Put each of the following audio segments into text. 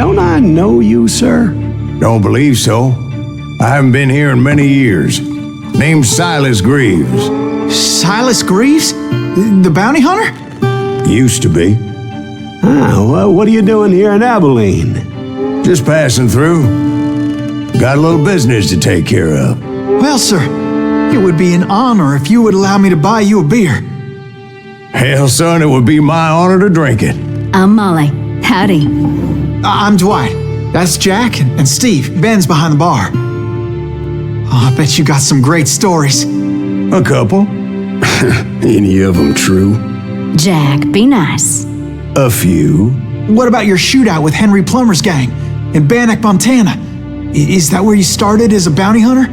don't I know you, sir? Don't believe so. I haven't been here in many years. Name's Silas Greaves. Silas Greaves? The bounty hunter? Used to be. Well, what are you doing here in Abilene? Just passing through. Got a little business to take care of. Well, sir, it would be an honor if you would allow me to buy you a beer. Hell, son, it would be my honor to drink it. I'm Molly. Howdy. I'm Dwight. That's Jack and Steve. Ben's behind the bar. Oh, I bet you got some great stories. A couple. Any of them true? Jack, be nice. A few. What about your shootout with Henry Plummer's gang in Bannock, Montana? Is that where you started as a bounty hunter?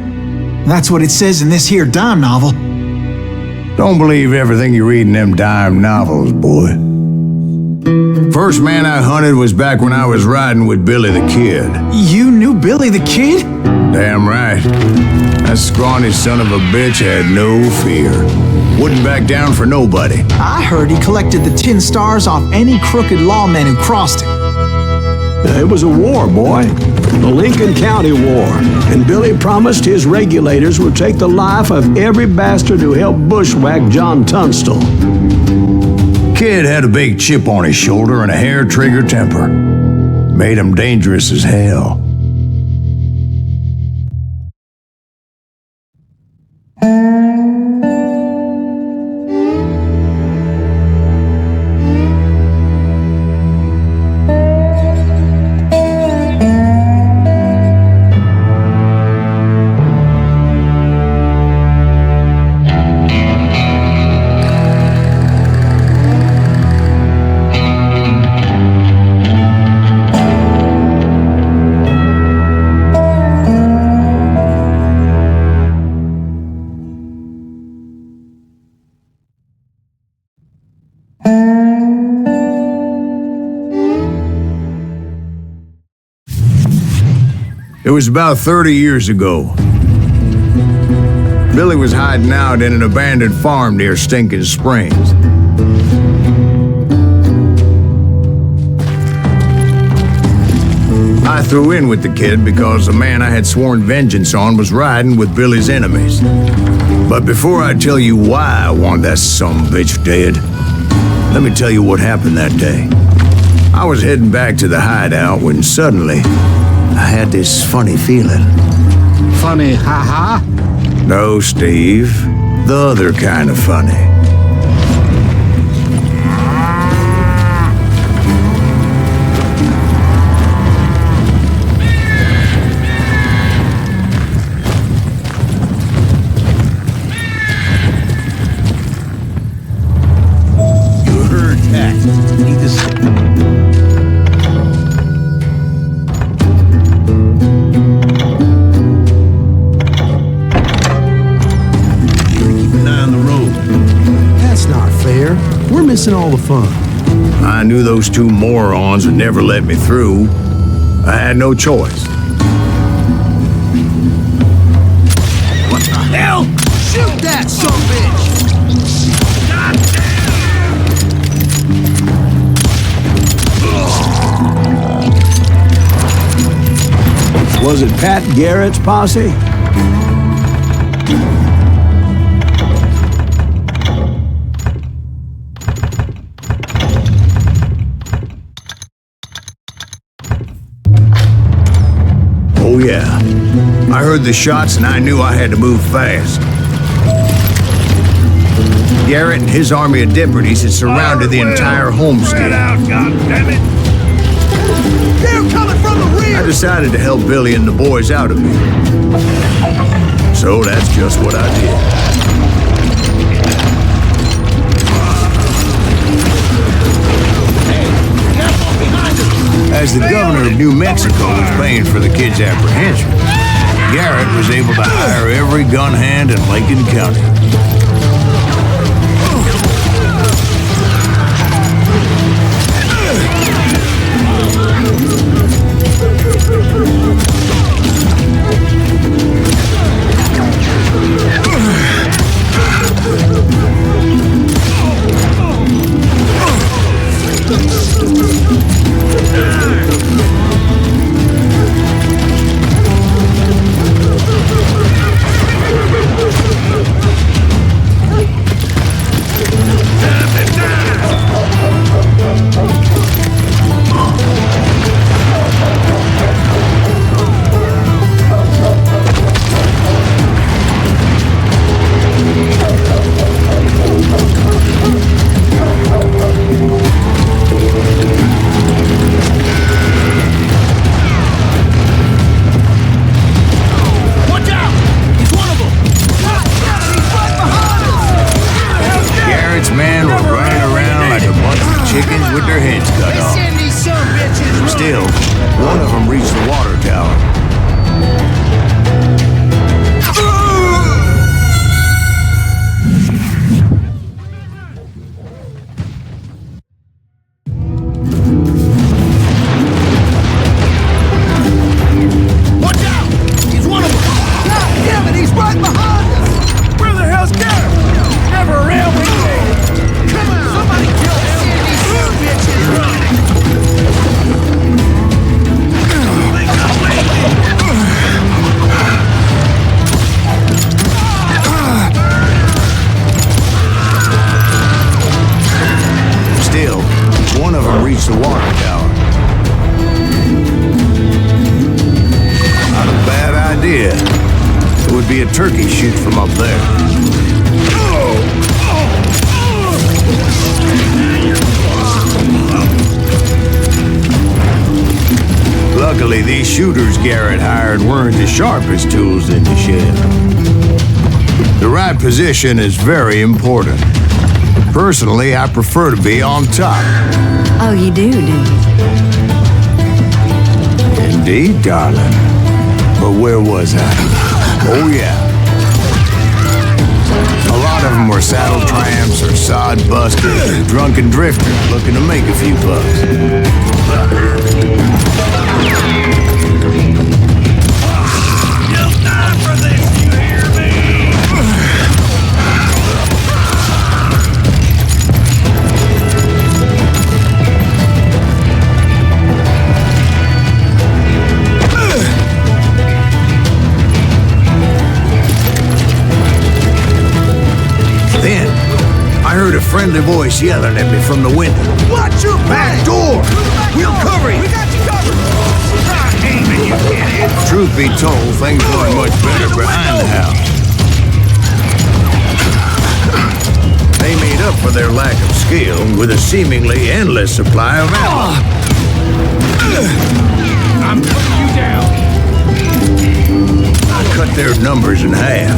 That's what it says in this here dime novel. Don't believe everything you read in them dime novels, boy. First man I hunted was back when I was riding with Billy the Kid. You knew Billy the Kid? Damn right. That scrawny son of a bitch had no fear. Wouldn't back down for nobody. I heard he collected the 10 stars off any crooked lawmen who crossed him. It was a war, boy. The Lincoln County War. And Billy promised his regulators would take the life of every bastard who helped bushwhack John Tunstall. Kid had a big chip on his shoulder and a hair-trigger temper. Made him dangerous as hell. It was about 30 years ago. Billy was hiding out in an abandoned farm near Stinking Springs. I threw in with the kid because the man I had sworn vengeance on was riding with Billy's enemies. But before I tell you why I want that sumbitch dead, let me tell you what happened that day. I was heading back to the hideout when suddenly I had this funny feeling. Funny, ha-ha? No, Steve. The other kind of funny. You heard that. Need to stay. We're missing all the fun. I knew those two morons would never let me through. I had no choice. What the hell? Shoot that sumbitch! Was it Pat Garrett's posse? Oh yeah. I heard the shots and I knew I had to move fast. Garrett and his army of deputies had surrounded the entire homestead. They're coming from the rear! I decided to help Billy and the boys out a bit. So that's just what I did. As the governor of New Mexico was paying for the kid's apprehension, Garrett was able to hire every gun hand in Lincoln County. One of them reached the water tower. Watch out! He's one of them! God damn it, he's right behind us! Where the hell's Garrett? Never around when you... Come on! Somebody kill Sandy, you bitches! Still, one of them reached the water tower. Not a bad idea. It would be a turkey shoot from up there. Luckily, these shooters Garrett hired weren't the sharpest tools in the shed. The right position is very important. Personally, I prefer to be on top. Oh, you do you? Indeed, darling. But where was I? Oh, yeah. A lot of them were saddle tramps or sod busters or drunken drifters looking to make a few bucks. Just time for this, you hear me? Then, I heard a friendly voice yelling at me from the window. Watch your Back door! We'll cover you! We got you covered! Stop aiming, you idiot! Truth be told, things weren't much better behind the house. They made up for their lack of skill with a seemingly endless supply of ammo. I'm putting you down! I cut their numbers in half,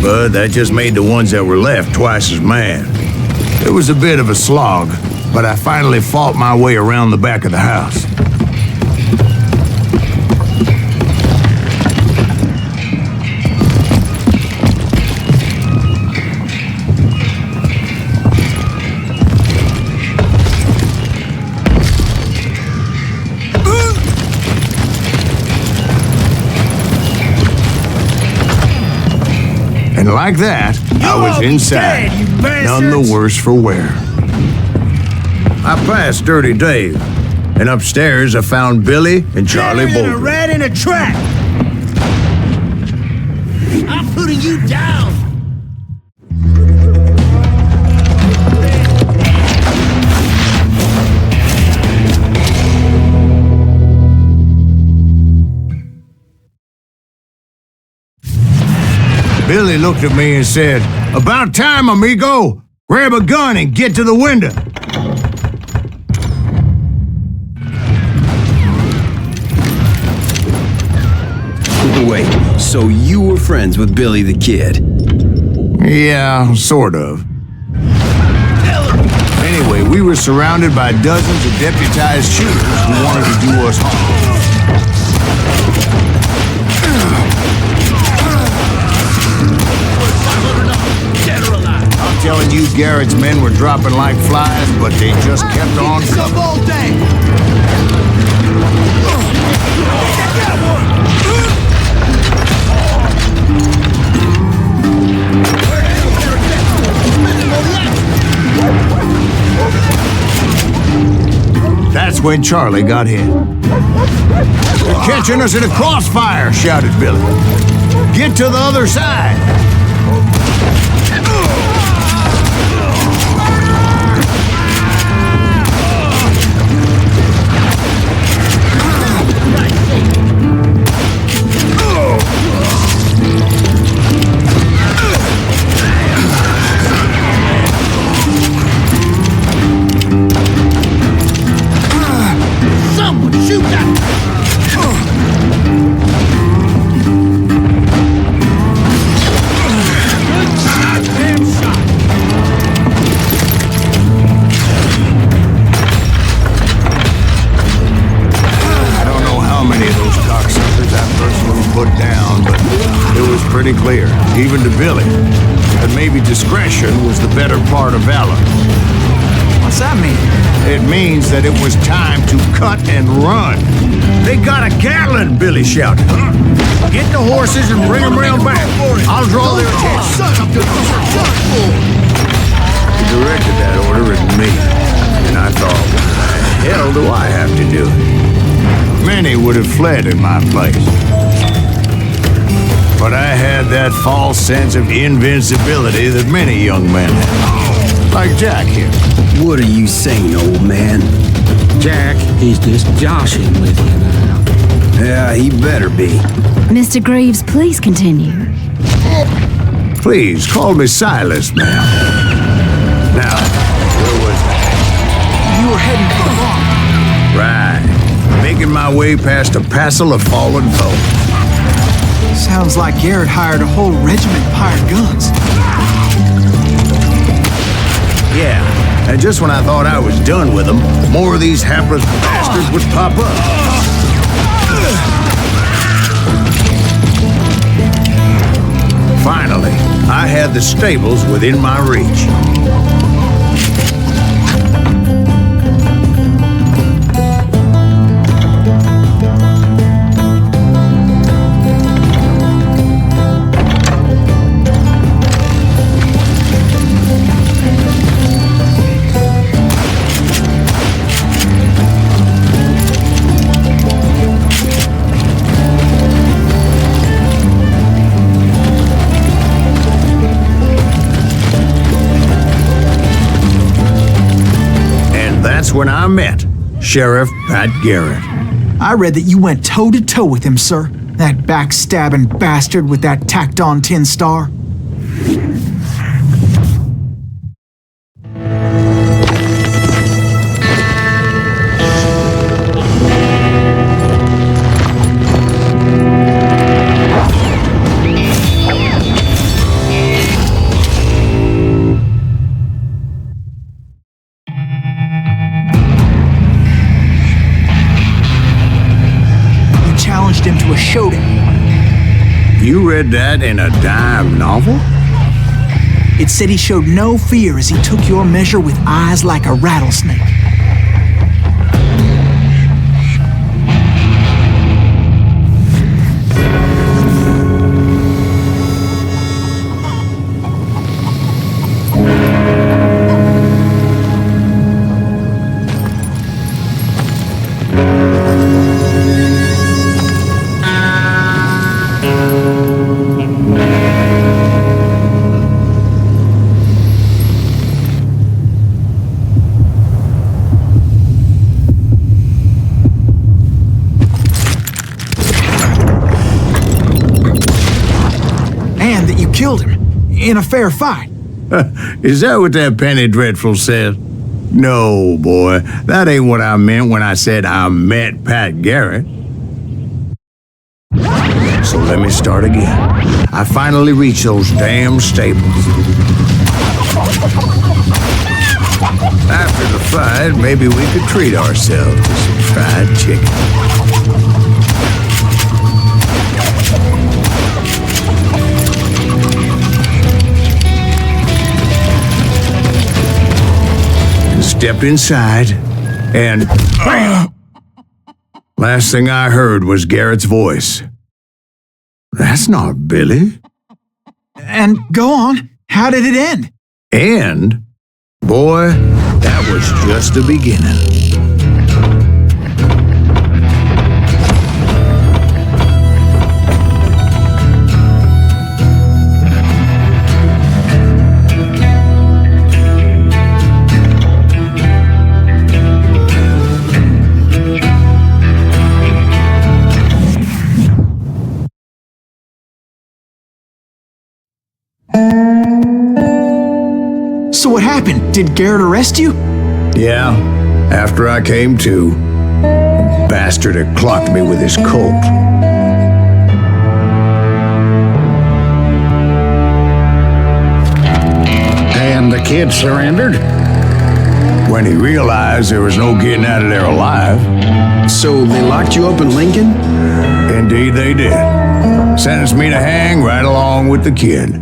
but that just made the ones that were left twice as mad. It was a bit of a slog, but I finally fought my way around the back of the house. And like that, I was inside, dead, you none bastards! the worse for wear. I passed Dirty Dave, and upstairs I found Billy and Charlie Better than a Bolton. rat in a trap! I'm putting you down! Billy looked at me and said, "About time, amigo! Grab a gun and get to the window!" Wait, so you were friends with Billy the Kid? Yeah, sort of. Anyway, we were surrounded by dozens of deputized shooters who wanted to do us harm. I'm telling you, Garrett's men were dropping like flies, but they just kept on Some coming. all day! That's when Charlie got hit. "They're catching us in a crossfire," shouted Billy. "Get to the other side." Someone shoot that! Goddamn shot! put down, but it was pretty clear, even to Billy, that maybe discretion was the better part of valor. What's that mean? It means that it was time to cut and run. They got a Gatling, Billy shouted. Get the horses and bring them round back. I'll draw their attention. He directed that order at me, and I thought, what the hell do I have to do? Many would have fled in my place. But I had that false sense of invincibility that many young men have. Like Jack here. What are you saying, old man? Jack, he's just joshing with you now. Yeah, he better be. Mr. Greaves, please continue. Please, call me Silas, ma'am. Now, where was I? You were heading for the farm. Right. Making my way past a passel of fallen foes. Sounds like Garrett hired a whole regiment of hired guns. Yeah, and just when I thought I was done with them, more of these hapless bastards would pop up. Finally, I had the stables within my reach. That's when I met Sheriff Pat Garrett. I read that you went toe-to-toe with him, sir. That backstabbing bastard with that tacked-on tin star. Him to a showdown. You read that in a dime novel? It said he showed no fear as he took your measure with eyes like a rattlesnake. Killed him in a fair fight. Is that what that penny dreadful said? No, boy, that ain't what I meant when I said I met Pat Garrett. So let me start again. I finally reached those damn stables. After the fight, maybe we could treat ourselves to some fried chicken. Stepped inside, and last thing I heard was Garrett's voice. That's not Billy. And go on. How did it end? And, boy, that was just the beginning. So what happened? Did Garrett arrest you? Yeah, after I came to, the bastard had clocked me with his Colt. And the kid surrendered? When he realized there was no getting out of there alive. So they locked you up in Lincoln? Indeed they did. Sentenced me to hang right along with the kid.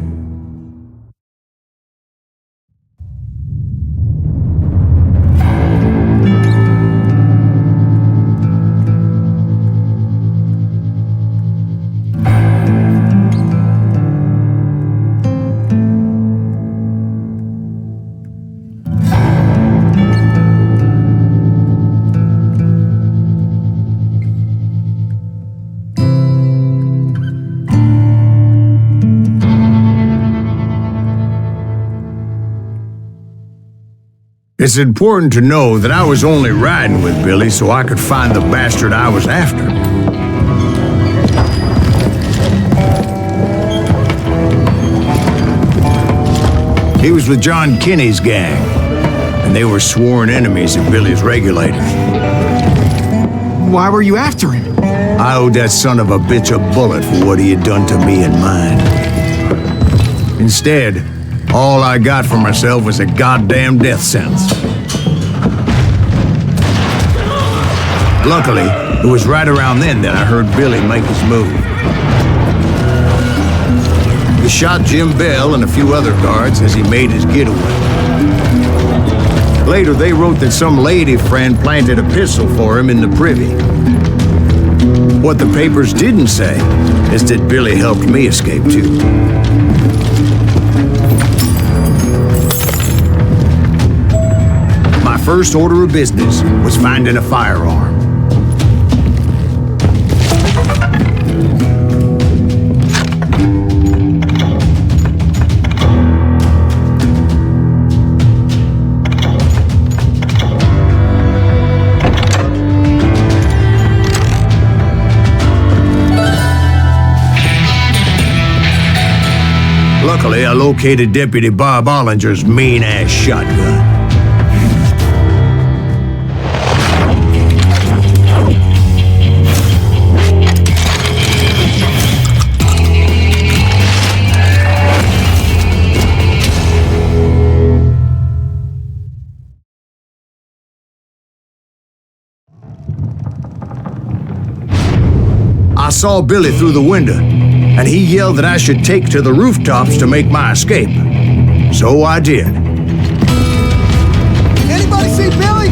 It's important to know that I was only riding with Billy so I could find the bastard I was after. He was with John Kinney's gang, and they were sworn enemies of Billy's regulators. Why were you after him? I owed that son of a bitch a bullet for what he had done to me and mine. Instead, all I got for myself was a goddamn death sentence. Luckily, it was right around then that I heard Billy make his move. He shot Jim Bell and a few other guards as he made his getaway. Later, they wrote that some lady friend planted a pistol for him in the privy. What the papers didn't say is that Billy helped me escape too. My first order of business was finding a firearm. Luckily, I located Deputy Bob Ollinger's mean-ass shotgun. I saw Billy through the window, and he yelled that I should take to the rooftops to make my escape. So I did. Anybody see Billy?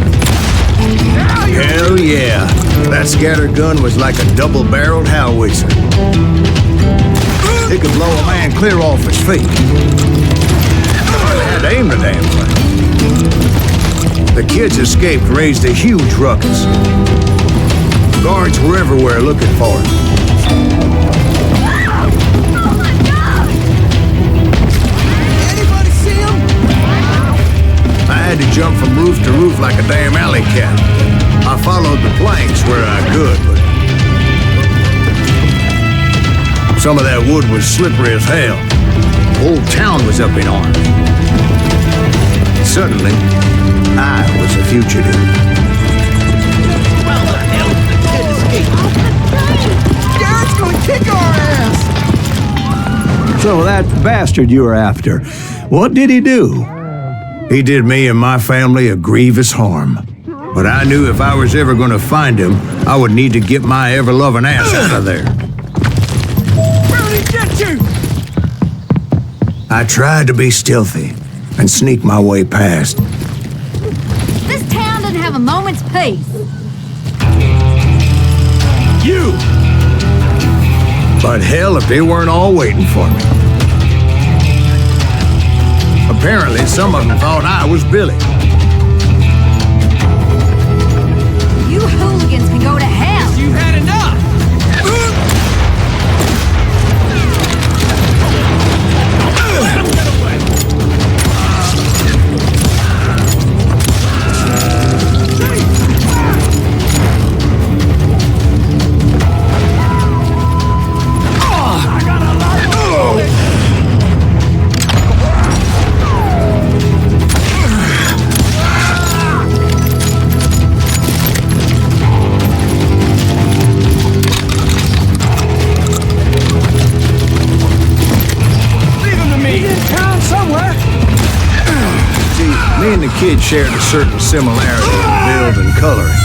Hell yeah. That scatter gun was like a double-barreled howitzer. It could blow a man clear off his feet. I had to aim the damn thing. The kids escaped raised a huge ruckus. Guards were everywhere looking for him. Anybody see him? I had to jump from roof to roof like a damn alley cat. I followed the planks where I could, but some of that wood was slippery as hell. The whole town was up in arms. Suddenly, I was a fugitive. Garrett's gonna kick our ass! So that bastard you were after, what did he do? He did me and my family a grievous harm. But I knew if I was ever going to find him, I would need to get my ever-loving ass out of there. Where did he get you? I tried to be stealthy and sneak my way past. This town doesn't have a moment's peace. You! But hell, if they weren't all waiting for me. Apparently, some of them thought I was Billy. You hooligans can go to hell. You've had enough! Me and the kid shared a certain similarity in build and coloring.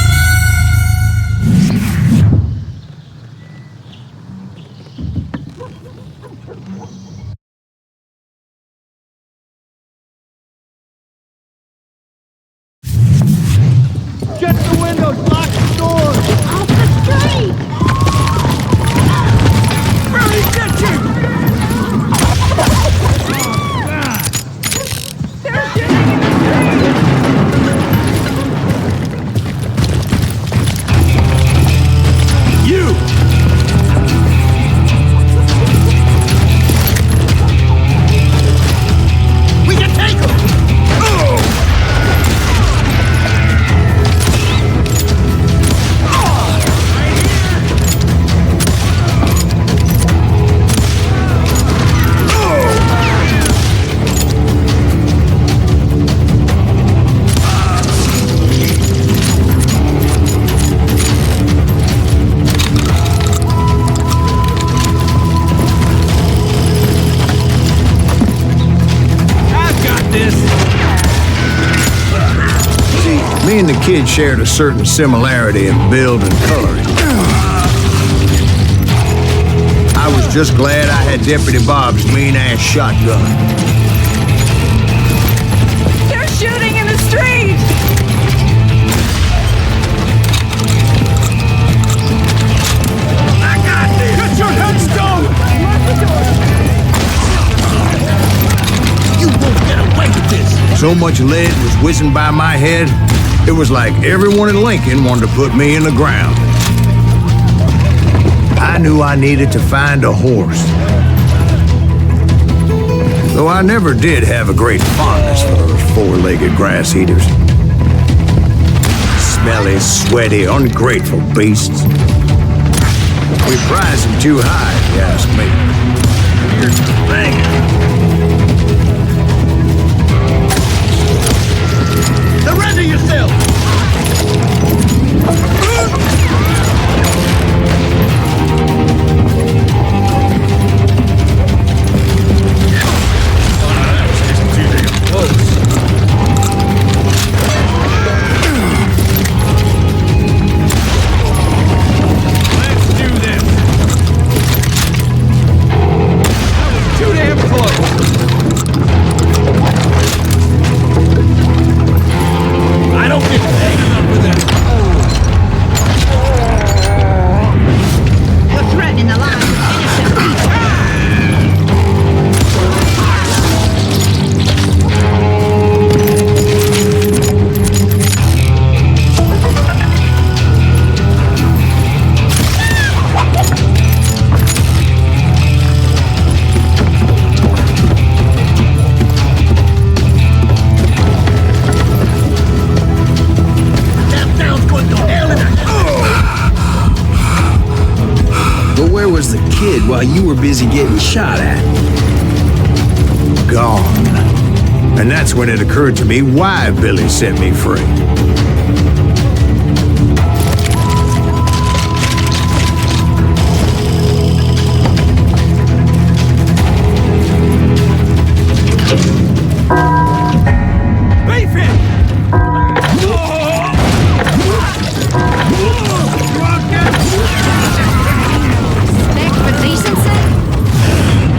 and the kid shared a certain similarity in build and coloring. I was just glad I had Deputy Bob's mean-ass shotgun. They're shooting in the street! I got this! Get your headstone! You won't get away with this! So much lead was whizzing by my head, it was like everyone in Lincoln wanted to put me in the ground. I knew I needed to find a horse. Though I never did have a great fondness for those four-legged grass eaters. Smelly, sweaty, ungrateful beasts. We prize them too high, if you ask me. Here's the thing. Surrender yourself! While you were busy getting shot at. Gone. And that's when it occurred to me why Billy set me free.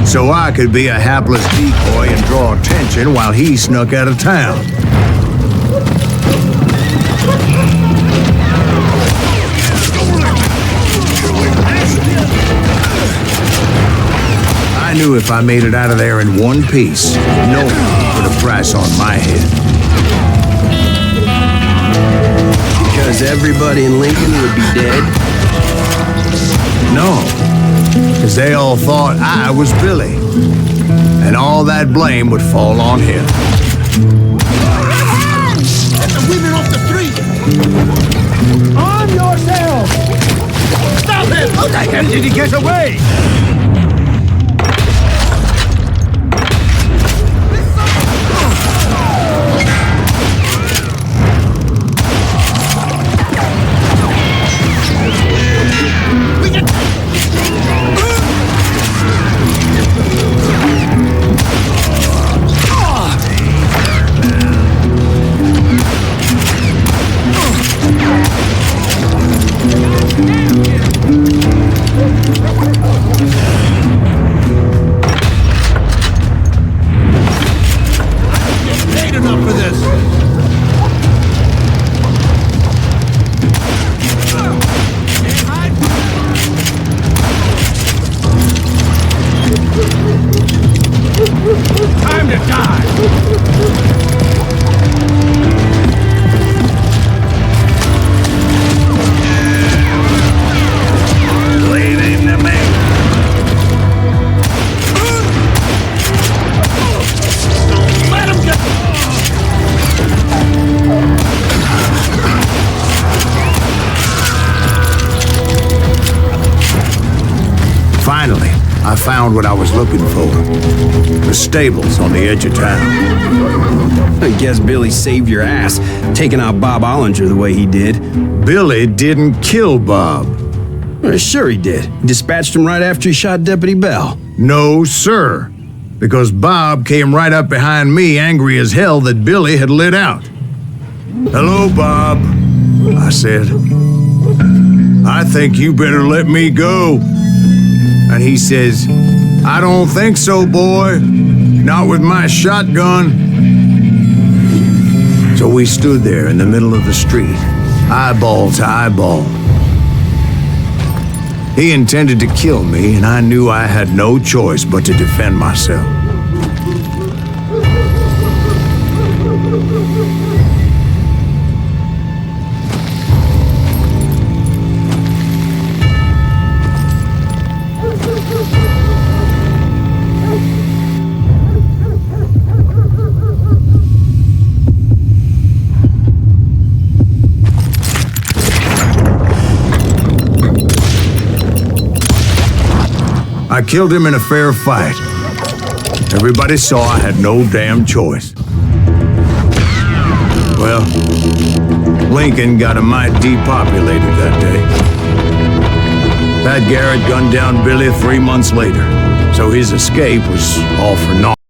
So I could be a hapless decoy and draw attention while he snuck out of town. I knew if I made it out of there in one piece, no one could put a price on my head. Because everybody in Lincoln would be dead? No. Because they all thought I was Billy. And all that blame would fall on him. Get the women off the street! Arm yourself! Stop him! How the hell did he get away? Time to die! Leave him to me! Let him go! Finally, I found what I was looking for. The stables on the edge of town. I guess Billy saved your ass, taking out Bob Ollinger the way he did. Billy didn't kill Bob. Well, sure he did. He dispatched him right after he shot Deputy Bell. No, sir. Because Bob came right up behind me, angry as hell that Billy had lit out. Hello, Bob, I said. I think you better let me go. And he says, I don't think so, boy. Not with my shotgun. So we stood there in the middle of the street, eyeball to eyeball. He intended to kill me, and I knew I had no choice but to defend myself. I killed him in a fair fight. Everybody saw I had no damn choice. Well, Lincoln got a mite depopulated that day. Pat Garrett gunned down Billy 3 months later, so his escape was all for naught.